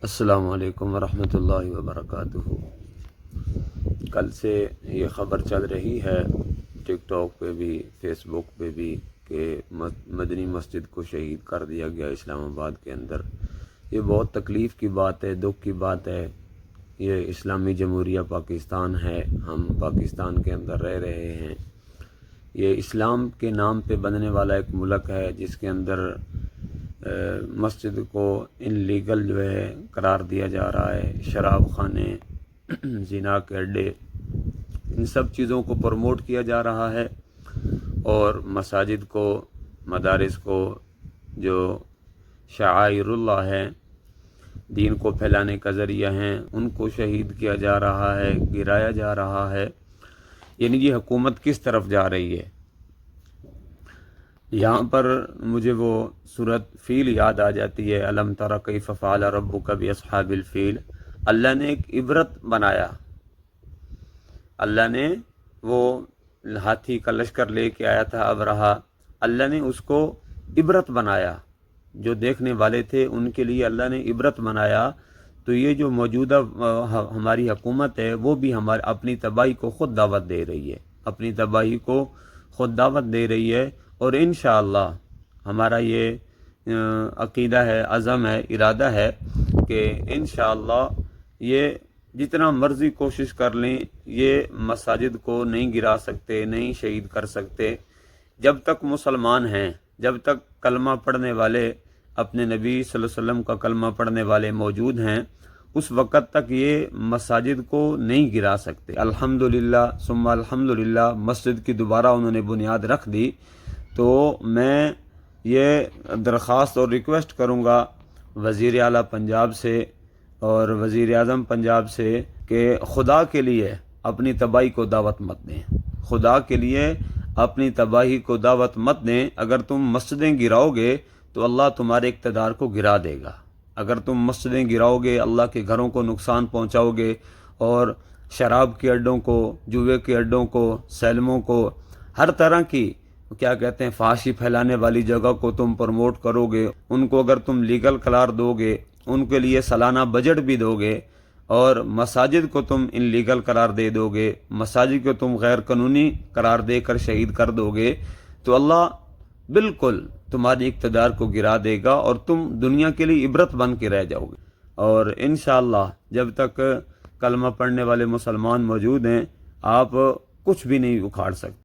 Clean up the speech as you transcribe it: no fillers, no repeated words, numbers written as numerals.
السلام علیکم ورحمۃ اللہ وبرکاتہ۔ کل سے یہ خبر چل رہی ہے ٹک ٹاک پہ بھی، فیس بک پہ بھی، کہ مدنی مسجد کو شہید کر دیا گیا اسلام آباد کے اندر۔ یہ بہت تکلیف کی بات ہے، دکھ کی بات ہے۔ یہ اسلامی جمہوریہ پاکستان ہے، ہم پاکستان کے اندر رہ رہے ہیں۔ یہ اسلام کے نام پہ بننے والا ایک ملک ہے جس کے اندر مسجد کو انلیگل جو ہے قرار دیا جا رہا ہے۔ شراب خانے، زنا کے اڈے، ان سب چیزوں کو پروموٹ کیا جا رہا ہے، اور مساجد کو، مدارس کو، جو شعائر اللہ ہے، دین کو پھیلانے کا ذریعہ ہیں، ان کو شہید کیا جا رہا ہے، گرایا جا رہا ہے۔ یعنی یہ حکومت کس طرف جا رہی ہے؟ یہاں پر مجھے وہ سورۃ فیل یاد آ جاتی ہے، الم تر کیف فعل ربک باصحاب الفیل۔ اللہ نے ایک عبرت بنایا، اللہ نے وہ ہاتھی کا لشکر لے کے آیا تھا ابرہہ، اللہ نے اس کو عبرت بنایا، جو دیکھنے والے تھے ان کے لیے اللہ نے عبرت بنایا۔ تو یہ جو موجودہ ہماری حکومت ہے، وہ بھی ہمارے اپنی تباہی کو خود دعوت دے رہی ہے، اپنی تباہی کو خود دعوت دے رہی ہے۔ اور انشاءاللہ ہمارا یہ عقیدہ ہے، عزم ہے، ارادہ ہے کہ انشاءاللہ یہ جتنا مرضی کوشش کر لیں، یہ مساجد کو نہیں گرا سکتے، نہیں شہید کر سکتے۔ جب تک مسلمان ہیں، جب تک کلمہ پڑھنے والے، اپنے نبی صلی اللہ علیہ وسلم کا کلمہ پڑھنے والے موجود ہیں، اس وقت تک یہ مساجد کو نہیں گرا سکتے۔ الحمدللہ ثم الحمدللہ مسجد کی دوبارہ انہوں نے بنیاد رکھ دی۔ تو میں یہ درخواست اور ریکویسٹ کروں گا وزیر اعلیٰ پنجاب سے اور وزیر اعظم پنجاب سے کہ خدا کے لیے اپنی تباہی کو دعوت مت دیں، خدا کے لیے اپنی تباہی کو دعوت مت دیں۔ اگر تم مسجدیں گراؤ گے تو اللہ تمہارے اقتدار کو گرا دے گا۔ اگر تم مسجدیں گراؤ گے، اللہ کے گھروں کو نقصان پہنچاؤ گے، اور شراب کے اڈوں کو، جوئے کے اڈوں کو، سیلموں کو، ہر طرح کی کیا کہتے ہیں فحاشی پھیلانے والی جگہ کو تم پروموٹ کرو گے، ان کو اگر تم لیگل قرار دو گے، ان کے لیے سالانہ بجٹ بھی دو گے، اور مساجد کو تم انلیگل قرار دے دو گے، مساجد کو تم غیر قانونی قرار دے کر شہید کر دو گے، تو اللہ بالکل تمہاری اقتدار کو گرا دے گا، اور تم دنیا کے لیے عبرت بن کے رہ جاؤ گے۔ اور انشاءاللہ جب تک کلمہ پڑھنے والے مسلمان موجود ہیں، آپ کچھ بھی نہیں اکھاڑ سکتے۔